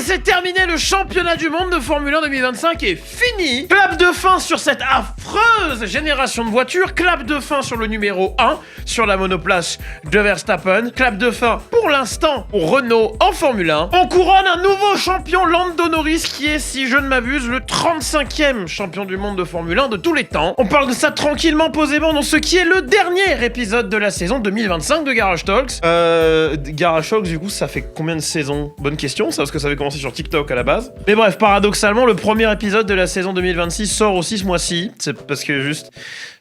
est, c'est terminé, le championnat du monde de Formule 1 2025 est fini. Clap de fin sur cette affreuse génération de voitures, clap de fin sur le numéro 1, sur la monoplace de Verstappen, clap de fin pour l'instant pour Renault en Formule 1. On couronne un nouveau champion, Lando Norris, qui est, si je ne m'abuse, le 35e champion du monde de Formule 1 de tous les temps. On parle de ça tranquillement, posément, dans ce qui est le dernier épisode de la saison 2025 de Garage Talks. Garage Talks, du coup, ça fait combien de saisons? Bonne question, ça, parce que ça avait commencé sur TikTok à la base. Mais bref, paradoxalement, le premier épisode de la saison 2026 sort aussi ce mois-ci. C'est parce que juste,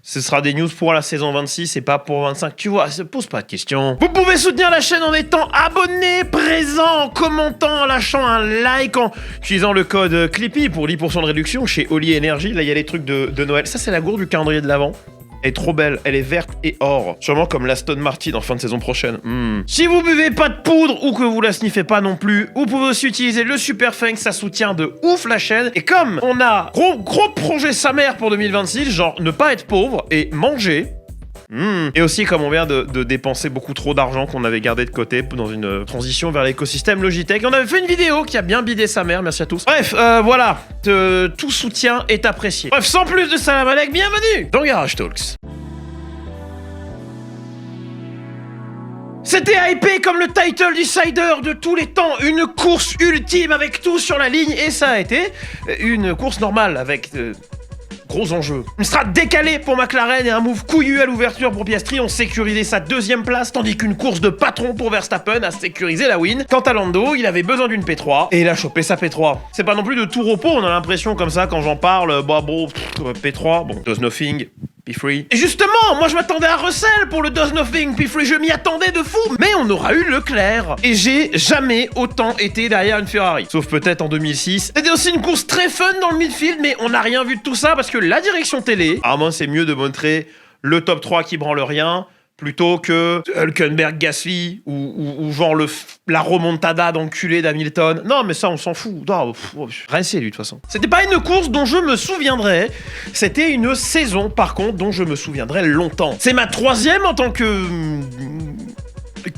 ce sera des news pour la saison 26 et pas pour 25. Tu vois, ça pose pas de questions. Vous pouvez soutenir la chaîne en étant abonné, présent, en commentant, en lâchant un like, en utilisant le code Clippy pour 10% de réduction chez Oli Energy. Là, il y a les trucs de Noël. Ça, c'est la gourde du calendrier de l'Avent. Elle est trop belle, elle est verte et or. Sûrement comme l'Aston Martin en fin de saison prochaine. Si vous buvez pas de poudre ou que vous la sniffez pas non plus, vous pouvez aussi utiliser le Super Fang, ça soutient de ouf la chaîne. Et comme on a gros projet sa mère pour 2026, genre ne pas être pauvre et manger. Et aussi comme on vient de dépenser beaucoup trop d'argent qu'on avait gardé de côté dans une transition vers l'écosystème Logitech. On avait fait une vidéo qui a bien bidé sa mère, merci à tous. Bref, voilà, tout soutien est apprécié. Bref, sans plus de salam alek, bienvenue dans Garage Talks. C'était hypé comme le title decider de tous les temps, une course ultime avec tout sur la ligne, et ça a été une course normale avec... gros enjeu. Une strat décalée pour McLaren et un move couillu à l'ouverture pour Piastri ont sécurisé sa deuxième place, tandis qu'une course de patron pour Verstappen a sécurisé la win. Quant à Lando, il avait besoin d'une P3 et il a chopé sa P3. C'est pas non plus de tout repos, on a l'impression comme ça quand j'en parle, P3, bon, does nothing. P3. Et justement, moi je m'attendais à Russell pour le Does Nothing P3, je m'y attendais de fou, mais on aura eu Leclerc. Et j'ai jamais autant été derrière une Ferrari, sauf peut-être en 2006. C'était aussi une course très fun dans le midfield, mais on n'a rien vu de tout ça parce que la direction télé, moi c'est mieux de montrer le top 3 qui branle rien, plutôt que Hülkenberg Gasly ou genre la remontada d'enculé d'Hamilton. Non, mais ça, on s'en fout. Rincé, lui, de toute façon. C'était pas une course dont je me souviendrai. C'était une saison, par contre, dont je me souviendrai longtemps. C'est ma 3e en tant que...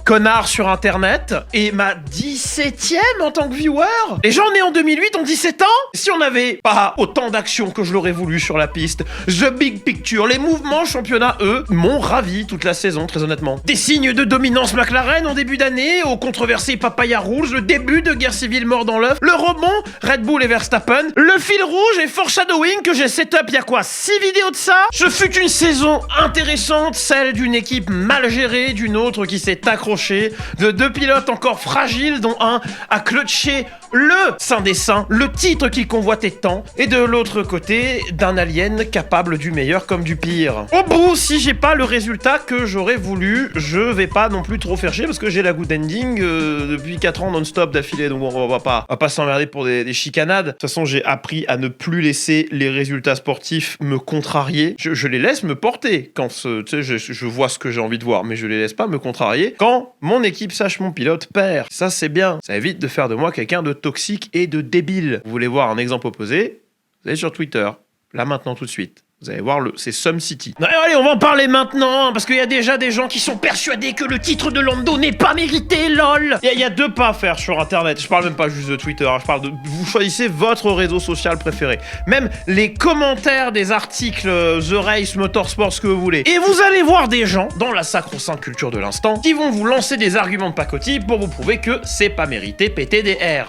connard sur internet et ma 17e en tant que viewer. Les gens nés en 2008 ont 17 ans. Si on n'avait pas autant d'actions que je l'aurais voulu sur la piste, the big picture, les mouvements championnat, eux, m'ont ravi toute la saison, très honnêtement. Des signes de dominance McLaren en début d'année, au controversé Papaya Rules, le début de guerre civile mort dans l'œuf, le rebond Red Bull et Verstappen, le fil rouge et foreshadowing que j'ai setup il y a quoi, 6 vidéos de ça. Ce fut une saison intéressante, celle d'une équipe mal gérée, d'une autre qui s'est accroché, de 2 pilotes encore fragiles dont un a clutché le saint des saints, le titre qu'il convoitait tant, et de l'autre côté d'un alien capable du meilleur comme du pire. Au bout, si j'ai pas le résultat que j'aurais voulu, je vais pas non plus trop faire chier parce que j'ai la good ending depuis 4 ans non-stop d'affilée, donc on va pas s'emmerder pour des chicanades. De toute façon, j'ai appris à ne plus laisser les résultats sportifs me contrarier. Je les laisse me porter quand je vois ce que j'ai envie de voir, mais je les laisse pas me contrarier quand mon équipe sache mon pilote perd. Ça, c'est bien. Ça évite de faire de moi quelqu'un de toxique et de débile. Vous voulez voir un exemple opposé? Vous allez sur Twitter. Là, maintenant, tout de suite. Vous allez voir, c'est Sum City. Non, allez, on va en parler maintenant, parce qu'il y a déjà des gens qui sont persuadés que le titre de Lando n'est pas mérité, lol. Il y a 2 pas à faire sur Internet. Je parle même pas juste de Twitter, je parle de... Vous choisissez votre réseau social préféré. Même les commentaires des articles The Race, Motorsport, ce que vous voulez. Et vous allez voir des gens, dans la sacro-sainte culture de l'instant, qui vont vous lancer des arguments de pacotille pour vous prouver que c'est pas mérité PTDR.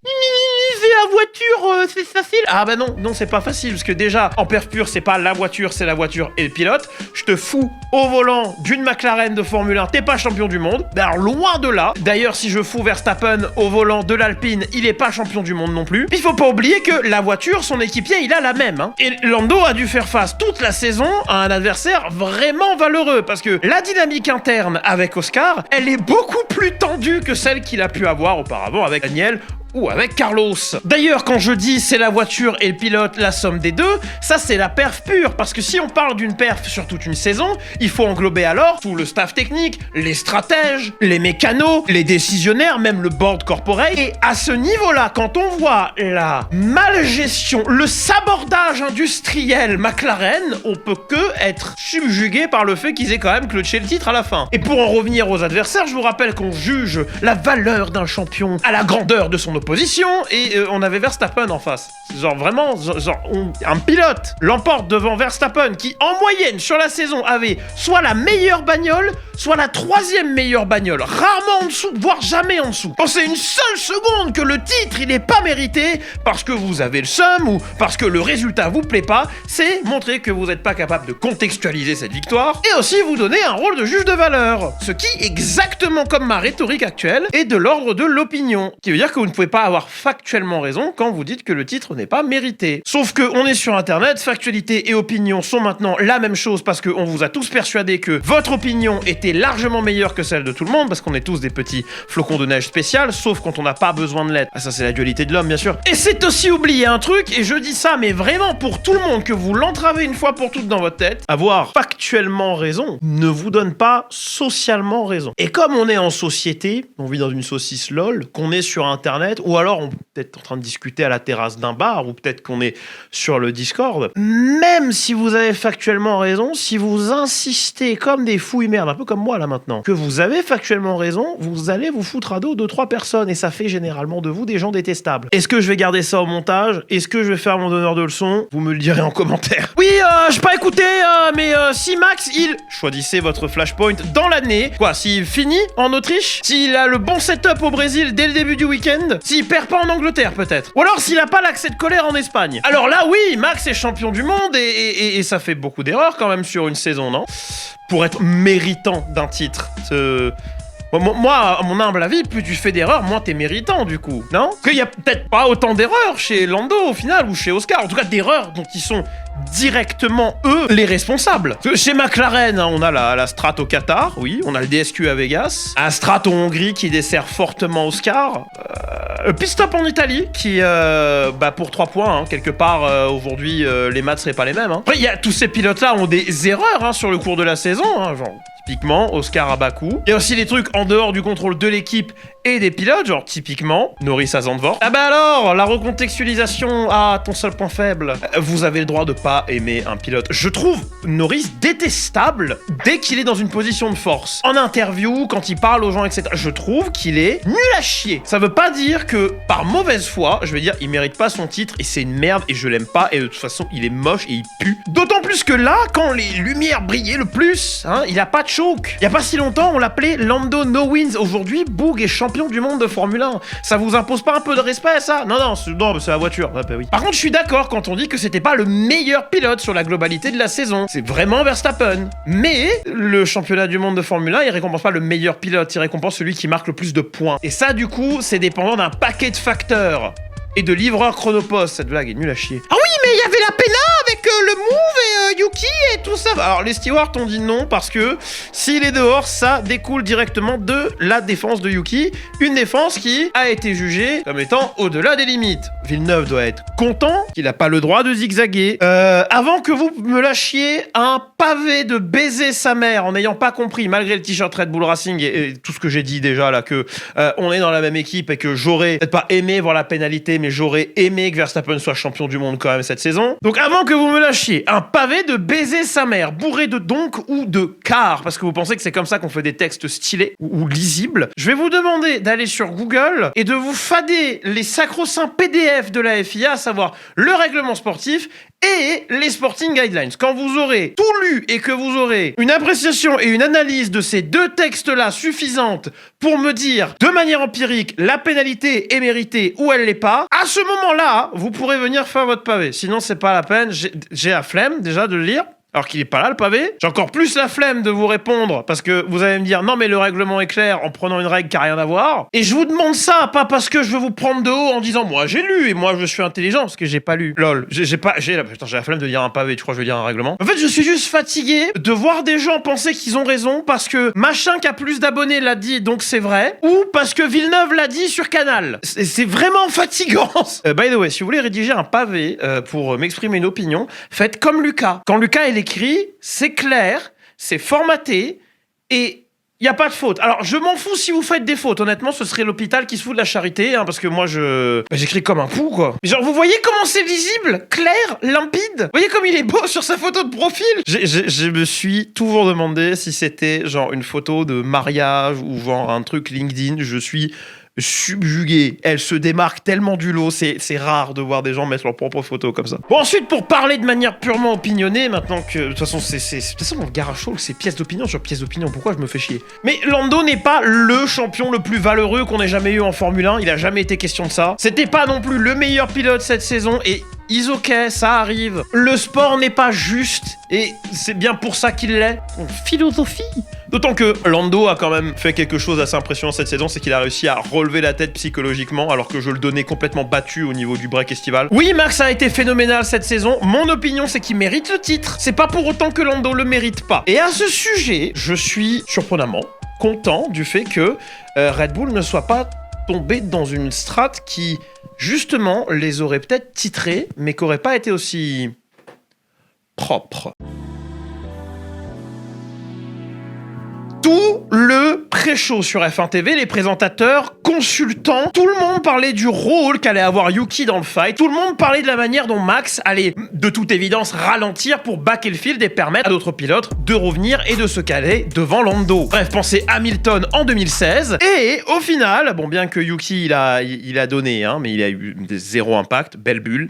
La voiture, c'est facile. Ah bah non, c'est pas facile, parce que déjà, en perf pur, c'est pas la voiture, c'est la voiture et le pilote. Je te fous au volant d'une McLaren de Formule 1, t'es pas champion du monde. Alors loin de là. D'ailleurs, si je fous Verstappen au volant de l'Alpine, il est pas champion du monde non plus. Puis il faut pas oublier que la voiture, son équipier, il a la même. Hein. Et Lando a dû faire face toute la saison à un adversaire vraiment valeureux, parce que la dynamique interne avec Oscar, elle est beaucoup plus tendue que celle qu'il a pu avoir auparavant avec Daniel ou avec Carlos. D'ailleurs, quand je dis c'est la voiture et le pilote, la somme des deux, ça c'est la perf pure, parce que si on parle d'une perf sur toute une saison, il faut englober alors tout le staff technique, les stratèges, les mécanos, les décisionnaires, même le board corporate. Et à ce niveau-là, quand on voit la malgestion, le sabordage industriel McLaren, on peut que être subjugué par le fait qu'ils aient quand même clutché le titre à la fin. Et pour en revenir aux adversaires, je vous rappelle qu'on juge la valeur d'un champion à la grandeur de son opposition. opposition et on avait Verstappen en face. Genre vraiment, un pilote l'emporte devant Verstappen qui, en moyenne, sur la saison, avait soit la meilleure bagnole, soit la 3e meilleure bagnole. Rarement en dessous, voire jamais en dessous. Pensez une seule seconde que le titre, il est pas mérité parce que vous avez le seum ou parce que le résultat vous plaît pas, c'est montrer que vous n'êtes pas capable de contextualiser cette victoire et aussi vous donner un rôle de juge de valeur. Ce qui, exactement comme ma rhétorique actuelle, est de l'ordre de l'opinion. Qui veut dire que vous ne pouvez pas avoir factuellement raison quand vous dites que le titre n'est pas mérité. Sauf que on est sur internet, factualité et opinion sont maintenant la même chose parce qu'on vous a tous persuadé que votre opinion était largement meilleure que celle de tout le monde parce qu'on est tous des petits flocons de neige spécial, sauf quand on n'a pas besoin de l'être. Ah, ça c'est la dualité de l'homme bien sûr. Et c'est aussi oublier un truc, et je dis ça mais vraiment pour tout le monde, que vous l'entravez une fois pour toutes dans votre tête, avoir factuellement raison ne vous donne pas socialement raison. Et comme on est en société, on vit dans une saucisse LOL, qu'on est sur internet, ou alors on peut être en train de discuter à la terrasse d'un bar, ou peut-être qu'on est sur le Discord, même si vous avez factuellement raison, si vous insistez comme des fouilles merdes, un peu comme moi là maintenant, que vous avez factuellement raison, vous allez vous foutre à dos 2-3 personnes, et ça fait généralement de vous des gens détestables. Est-ce que je vais garder ça au montage? Est-ce que je vais faire mon donneur de leçons? Vous me le direz en commentaire. Oui, j'ai pas écouté, mais si Max, il... Choisissez votre flashpoint dans l'année. Quoi, s'il finit en Autriche? S'il a le bon setup au Brésil dès le début du week-end? S'il perd pas en Angleterre peut-être? Ou alors s'il a pas l'accès de colère en Espagne? Alors là oui, Max est champion du monde et ça fait beaucoup d'erreurs quand même sur une saison, non? Pour être méritant d'un titre. Moi, à mon humble avis, plus tu fais d'erreurs, moins t'es méritant du coup, non? Qu'il y a peut-être pas autant d'erreurs chez Lando au final ou chez Oscar, en tout cas d'erreurs dont ils sont directement eux les responsables. Chez McLaren, hein, on a la Strat au Qatar, oui, on a le DSQ à Vegas, un Strat en Hongrie qui dessert fortement Oscar, pit stop en Italie qui, pour 3 points, hein, quelque part aujourd'hui les maths seraient pas les mêmes. Hein. Après, il y a tous ces pilotes-là ont des erreurs hein, sur le cours de la saison, hein, genre. Typiquement, Oscar à Bakou. Il y a aussi des trucs en dehors du contrôle de l'équipe et des pilotes, genre typiquement Norris à Zandvoort. Ah bah alors, la recontextualisation, ton seul point faible. Vous avez le droit de pas aimer un pilote. Je trouve Norris détestable dès qu'il est dans une position de force. En interview, quand il parle aux gens, etc. Je trouve qu'il est nul à chier. Ça veut pas dire que, par mauvaise foi, je vais dire, il mérite pas son titre et c'est une merde et je l'aime pas et de toute façon, il est moche et il pue. D'autant plus que là, quand les lumières brillaient le plus, hein, il a pas de choke. Il y a pas si longtemps, on l'appelait Lando No Wins. Aujourd'hui, Boog est champion du monde de Formule 1. Ça vous impose pas un peu de respect, ça? Non, c'est la voiture. Ah, bah oui. Par contre, je suis d'accord quand on dit que c'était pas le meilleur pilote sur la globalité de la saison. C'est vraiment Verstappen. Mais le championnat du monde de Formule 1, il récompense pas le meilleur pilote, il récompense celui qui marque le plus de points. Et ça, du coup, c'est dépendant d'un paquet de facteurs. Et de livreurs chronopost. Cette blague est nulle à chier. Ah oui, mais il y avait la Pena avec le Move et Yuki et tout ça. Alors, les stewards ont dit non parce que s'il est dehors, ça découle directement de la défense de Yuki. Une défense qui a été jugée comme étant au-delà des limites. Villeneuve doit être content qu'il n'a pas le droit de zigzaguer. Avant que vous me lâchiez un pavé de baiser sa mère en n'ayant pas compris, malgré le t-shirt Red Bull Racing et tout ce que j'ai dit déjà là, que on est dans la même équipe et que j'aurais peut-être pas aimé voir la pénalité, mais j'aurais aimé que Verstappen soit champion du monde quand même cette saison. Donc avant que vous me lâchiez un pavé de baiser sa mère, bourré de donc ou de car, parce que vous pensez que c'est comme ça qu'on fait des textes stylés ou lisibles, je vais vous demander d'aller sur Google et de vous fader les sacro-saints PDF de la FIA, à savoir le règlement sportif et les sporting guidelines. Quand vous aurez tout lu et que vous aurez une appréciation et une analyse de ces deux textes-là suffisante pour me dire de manière empirique la pénalité est méritée ou elle l'est pas, à ce moment-là, vous pourrez venir faire votre pavé. Sinon, c'est pas la peine. J'ai la flemme déjà de le lire. Alors qu'il est pas là, le pavé. J'ai encore plus la flemme de vous répondre parce que vous allez me dire non mais le règlement est clair en prenant une règle qui a rien à voir. Et je vous demande ça pas parce que je veux vous prendre de haut en disant moi j'ai lu et moi je suis intelligent parce que j'ai pas lu. Lol, j'ai la flemme de lire un pavé, tu crois que je veux lire un règlement? En fait, je suis juste fatigué de voir des gens penser qu'ils ont raison parce que machin qui a plus d'abonnés l'a dit donc c'est vrai, ou parce que Villeneuve l'a dit sur Canal. C'est vraiment fatigant. By the way, si vous voulez rédiger un pavé pour m'exprimer une opinion, faites comme Lucas. Quand Lucas est écrit, c'est clair, c'est formaté et il n'y a pas de faute. Alors, je m'en fous si vous faites des fautes. Honnêtement, ce serait l'hôpital qui se fout de la charité, hein, parce que moi, j'écris comme un fou, quoi. Mais genre, vous voyez comment c'est lisible, clair, limpide? Vous voyez comme il est beau sur sa photo de profil? Je me suis toujours demandé si c'était genre une photo de mariage ou genre un truc LinkedIn. Je suis subjuguée. Elle se démarque tellement du lot. C'est rare de voir des gens mettre leurs propres photos comme ça. Bon, ensuite, pour parler de manière purement opinionnée, maintenant que de toute façon, dans le Garage-Show, c'est pièce d'opinion sur pièce d'opinion. Pourquoi je me fais chier? Mais Lando n'est pas le champion le plus valeureux qu'on ait jamais eu en Formule 1. Il a jamais été question de ça. C'était pas non plus le meilleur pilote cette saison et is ok, ça arrive. Le sport n'est pas juste et c'est bien pour ça qu'il l'est. Philosophie. D'autant que Lando a quand même fait quelque chose d'assez impressionnant cette saison, c'est qu'il a réussi à relever la tête psychologiquement alors que je le donnais complètement battu au niveau du break estival. Oui, Max a été phénoménal cette saison. Mon opinion, c'est qu'il mérite le titre. C'est pas pour autant que Lando le mérite pas. Et à ce sujet, je suis surprenamment content du fait que Red Bull ne soit pas tombé dans une strat qui, justement, les aurait peut-être titrés, mais qui n'aurait pas été aussi propre. Tout le pré-show sur F1 TV, les présentateurs, consultants, tout le monde parlait du rôle qu'allait avoir Yuki dans le fight. Tout le monde parlait de la manière dont Max allait, de toute évidence, ralentir pour backer le field et permettre à d'autres pilotes de revenir et de se caler devant Lando. Bref, pensez Hamilton en 2016. Et au final, bon, bien que Yuki, il a donné, hein, mais il a eu zéro impact, belle bulle.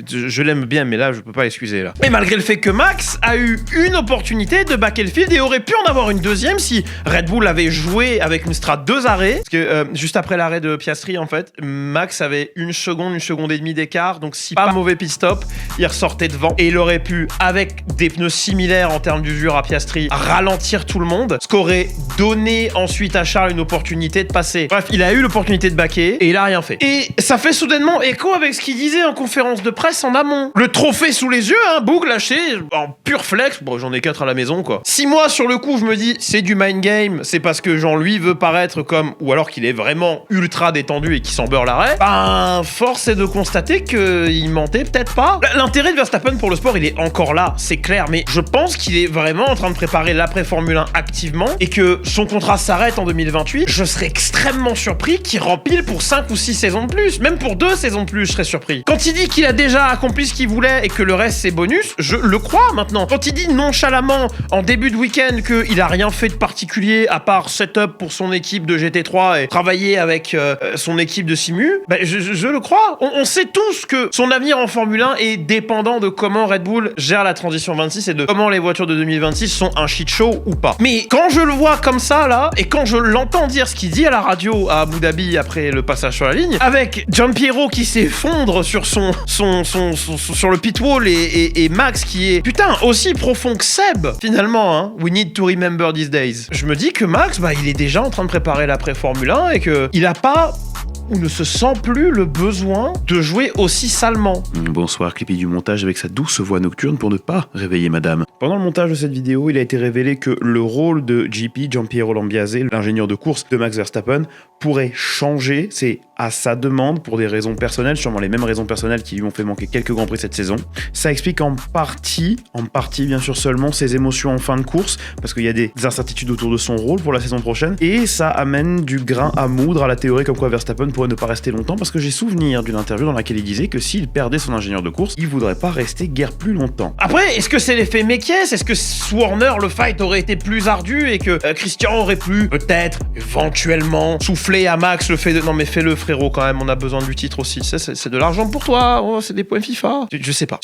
Je l'aime bien, mais là, je peux pas l'excuser, là. Et malgré le fait que Max a eu une opportunité de backer le field et aurait pu en avoir une deuxième si Red Bull avait joué avec une strat 2 arrêts, parce que juste après l'arrêt de Piastri, en fait, Max avait une seconde et demie d'écart, donc si pas mauvais pit stop, il ressortait devant et il aurait pu, avec des pneus similaires en termes d'usure à Piastri, ralentir tout le monde, ce qu'aurait donné ensuite à Charles une opportunité de passer. Bref, il a eu l'opportunité de backer et il a rien fait. Et ça fait soudainement écho avec ce qu'il disait en conférence de presse en amont. Le trophée sous les yeux, hein, Boug lâché, en pur flex, bon j'en ai 4 à la maison quoi. Si moi sur le coup je me dis c'est du mind game, c'est parce que Jean-Louis veut paraître comme, ou alors qu'il est vraiment ultra détendu et qu'il s'en beurre l'arrêt, ben force est de constater qu'il mentait peut-être pas. L'intérêt de Verstappen pour le sport il est encore là, c'est clair, mais je pense qu'il est vraiment en train de préparer l'après Formule 1 activement et que son contrat s'arrête en 2028. Je serais extrêmement surpris qu'il rempile pour 5 ou 6 saisons de plus, même pour 2 saisons de plus je serais surpris. Quand il dit qu'il a déjà accompli ce qu'il voulait et que le reste c'est bonus, je le crois maintenant. Quand il dit nonchalamment en début de week-end qu'il a rien fait de particulier à part setup pour son équipe de GT3 et travailler avec son équipe de Simu, ben je le crois. On sait tous que son avenir en Formule 1 est dépendant de comment Red Bull gère la transition 26 et de comment les voitures de 2026 sont un shit show ou pas. Mais quand je le vois comme ça là, et quand je l'entends dire ce qu'il dit à la radio à Abu Dhabi après le passage sur la ligne, avec Gianpiero qui s'effondre sur sur le pit wall et Max qui est putain aussi profond que Seb finalement, hein. We need to remember these days. Je me dis que Max, bah il est déjà en train de préparer l'après Formule 1 et que il a pas ou ne se sent plus le besoin de jouer aussi salement. Bonsoir, Clippy du montage avec sa douce voix nocturne pour ne pas réveiller madame. Pendant le montage de cette vidéo, il a été révélé que le rôle de GP, Gianpiero Lambiase, l'ingénieur de course de Max Verstappen, pourrait changer. C'est à sa demande pour des raisons personnelles, sûrement les mêmes raisons personnelles qui lui ont fait manquer quelques grands prix cette saison. Ça explique en partie bien sûr seulement ses émotions en fin de course, parce qu'il y a des incertitudes autour de son rôle pour la saison prochaine, et ça amène du grain à moudre à la théorie comme quoi Verstappen pourrait ne pas rester longtemps, parce que j'ai souvenir d'une interview dans laquelle il disait que s'il perdait son ingénieur de course, il voudrait pas rester guère plus longtemps. Après, est-ce que c'est l'effet Mekies? Est-ce que sous Horner, le fight aurait été plus ardu et que Christian aurait pu peut-être, éventuellement, souffler à Max le fait de... Non mais fais-le frérot quand même, on a besoin du titre aussi, c'est de l'argent pour toi, oh, c'est des points FIFA. Je sais pas.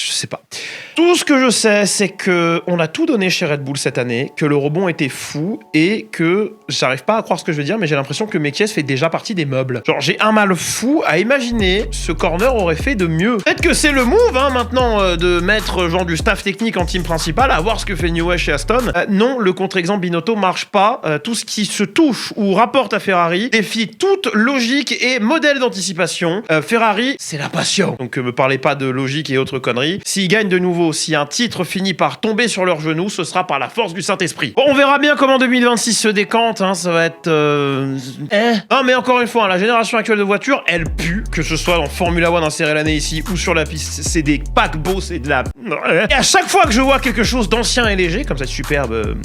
Tout ce que je sais, c'est que on a tout donné chez Red Bull cette année, que le rebond était fou et que j'arrive pas à croire ce que je veux dire, mais j'ai l'impression que Mekies fait déjà partie des meubles. Genre j'ai un mal fou à imaginer ce corner aurait fait de mieux. Peut-être que c'est le move hein, maintenant de mettre genre du staff technique en team principal, à voir ce que fait Newey chez Aston. Non, le contre-exemple Binotto marche pas. Tout ce qui se touche ou rapporte à Ferrari défie toute logique et modèle d'anticipation. Ferrari, c'est la passion. Donc me parlez pas de logique et autres conneries. S'ils gagnent de nouveau, si un titre finit par tomber sur leurs genoux, ce sera par la force du Saint-Esprit. Bon, on verra bien comment 2026 se décante, hein, ça va être... Non mais encore une fois, hein, la génération actuelle de voitures, elle pue, que ce soit en Formula 1 inséré l'année ici ou sur la piste, c'est des paquebots, c'est de la... Et à chaque fois que je vois quelque chose d'ancien et léger, comme cette superbe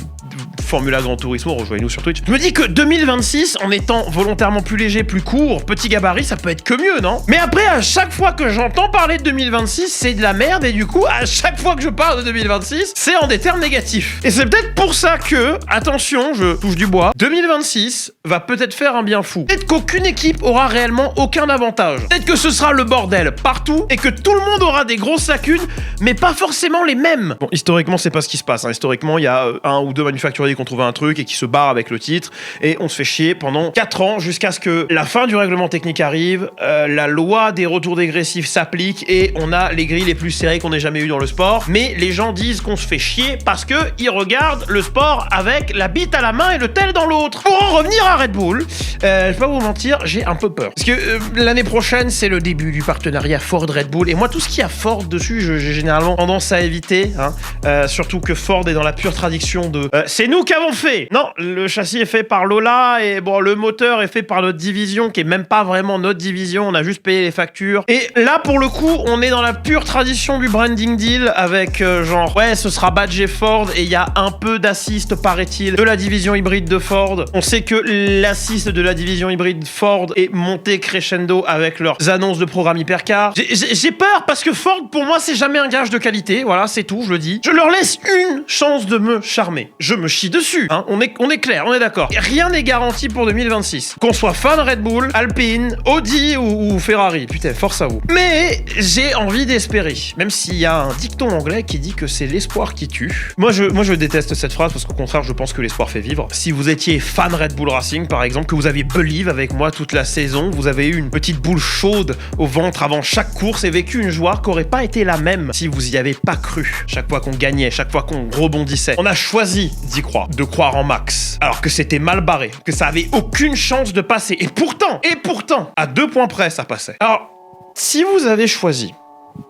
Formula Gran Turismo, rejoignez-nous sur Twitch. Je me dis que 2026, en étant volontairement plus léger, plus court, petit gabarit, ça peut être que mieux, non? Mais après, à chaque fois que j'entends parler de 2026, c'est de la merde, et du coup, à chaque fois que je parle de 2026, c'est en des termes négatifs. Et c'est peut-être pour ça que, attention, je touche du bois, 2026 va peut-être faire un bien fou. Peut-être qu'aucune équipe aura réellement aucun avantage. Peut-être que ce sera le bordel partout, et que tout le monde aura des grosses lacunes, mais pas forcément les mêmes. Bon, historiquement, c'est pas ce qui se passe, hein. Historiquement, il y a un ou deux manufacturiers qui ont trouvé un truc et qui se barrent avec le titre, et on se fait chier pendant 4 ans jusqu'à ce que la fin du règlement technique arrive, la loi des retours dégressifs s'applique et on a les grilles les plus serrées qu'on ait jamais eu dans le sport. Mais les gens disent qu'on se fait chier parce que ils regardent le sport avec la bite à la main et le tel dans l'autre. Pour en revenir à Red Bull, je vais pas vous mentir, j'ai un peu peur. Parce que l'année prochaine, c'est le début du partenariat Ford-Red Bull. Et moi, tout ce qui a Ford dessus, j'ai généralement tendance à éviter. Hein. Surtout que Ford est dans la pure tradition de c'est nous qui avons fait. Non, le châssis est fait par Lola et bon, le moteur est fait par notre division qui est même pas vraiment notre division. On a juste payé les factures. Et là, pour le coup, on est dans la pure tradition du branding deal avec genre, ouais, ce sera badgé Ford et il y a un peu d'assist, paraît-il, de la division hybride de Ford. On sait que l'assist de la division hybride Ford est monté crescendo avec leurs annonces de programme hypercar. J'ai peur parce que Ford, pour moi, c'est jamais un gage de qualité. Voilà, c'est tout, je le dis. Je leur laisse une chance de me charmer. Je me chie dessus. Hein. On est clair, on est d'accord. Rien n'est garanti pour 2026. Qu'on soit fan Red Bull, Alpine, Audi ou Ferrari. Putain, force à vous. Mais j'ai envie d'espérer. Même s'il y a un dicton anglais qui dit que c'est l'espoir qui tue. Moi, je déteste cette phrase parce qu'au contraire, je pense que l'espoir fait vivre. Si vous étiez fan Red Bull Racing, par exemple, que vous aviez believe avec moi toute la saison, vous avez eu une petite boule chaude au ventre avant chaque course et vécu une joie qui aurait pas été la même si vous y avez pas cru. Chaque fois qu'on gagnait, chaque fois qu'on rebondissait. On a choisi d'y croire, de croire en Max. Alors que c'était mal barré, que ça avait aucune chance de passer. Et pourtant, à 2 points près, ça passait. Alors, si vous avez choisi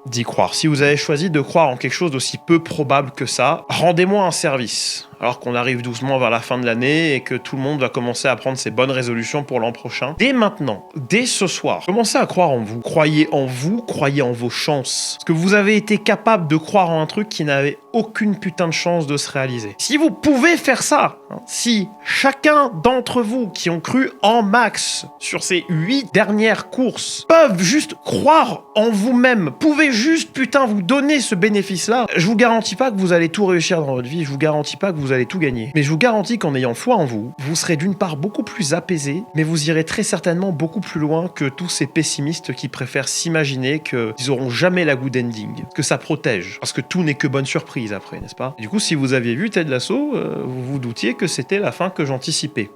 d'y croire, si vous avez choisi de croire en quelque chose d'aussi peu probable que ça, rendez-moi un service. Alors qu'on arrive doucement vers la fin de l'année et que tout le monde va commencer à prendre ses bonnes résolutions pour l'an prochain. Dès maintenant, dès ce soir, commencez à croire en vous. Croyez en vous, croyez en vos chances. Parce que vous avez été capable de croire en un truc qui n'avait aucune putain de chance de se réaliser. Si vous pouvez faire ça, si chacun d'entre vous qui ont cru en Max sur ces 8 dernières courses peuvent juste croire en vous-même, pouvez juste putain vous donner ce bénéfice-là, je vous garantis pas que vous allez tout réussir dans votre vie, je vous garantis pas que vous allez tout gagner. Mais je vous garantis qu'en ayant foi en vous, vous serez d'une part beaucoup plus apaisé, mais vous irez très certainement beaucoup plus loin que tous ces pessimistes qui préfèrent s'imaginer qu'ils auront jamais la good ending, que ça protège, parce que tout n'est que bonne surprise après, n'est-ce pas? Et du coup, si vous aviez vu Ted Lasso, vous vous doutiez que c'était la fin que j'anticipais.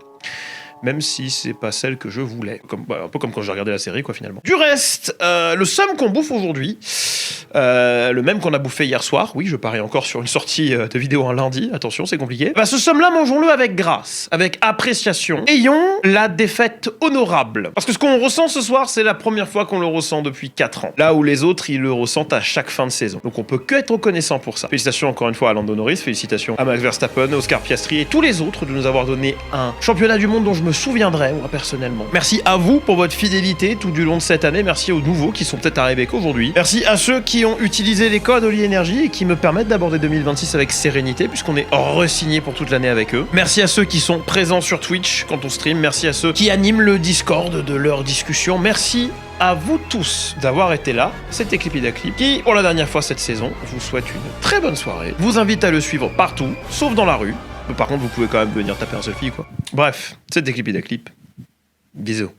Même si c'est pas celle que je voulais. Un peu comme quand j'ai regardé la série, quoi, finalement. Du reste, le somme qu'on bouffe aujourd'hui, le même qu'on a bouffé hier soir, oui, je parie encore sur une sortie de vidéo un lundi, attention, c'est compliqué. Bah, ce somme-là, mangeons-le avec grâce, avec appréciation. Ayons la défaite honorable. Parce que ce qu'on ressent ce soir, c'est la première fois qu'on le ressent depuis 4 ans. Là où les autres, ils le ressentent à chaque fin de saison. Donc on peut que être reconnaissant pour ça. Félicitations encore une fois à Lando Norris, félicitations à Max Verstappen, Oscar Piastri et tous les autres de nous avoir donné un championnat du monde dont je me souviendrai, moi, personnellement. Merci à vous pour votre fidélité tout du long de cette année. Merci aux nouveaux qui sont peut-être arrivés qu'aujourd'hui. Merci à ceux qui ont utilisé les codes Oli Energy et qui me permettent d'aborder 2026 avec sérénité puisqu'on est re-signé pour toute l'année avec eux. Merci à ceux qui sont présents sur Twitch quand on stream. Merci à ceux qui animent le Discord de leurs discussions. Merci à vous tous d'avoir été là. C'était Clipidaclip qui, pour la dernière fois cette saison, vous souhaite une très bonne soirée. Vous invite à le suivre partout, sauf dans la rue. Par contre, vous pouvez quand même venir taper un selfie, quoi. Bref, c'était Clipidaclip. Bisous.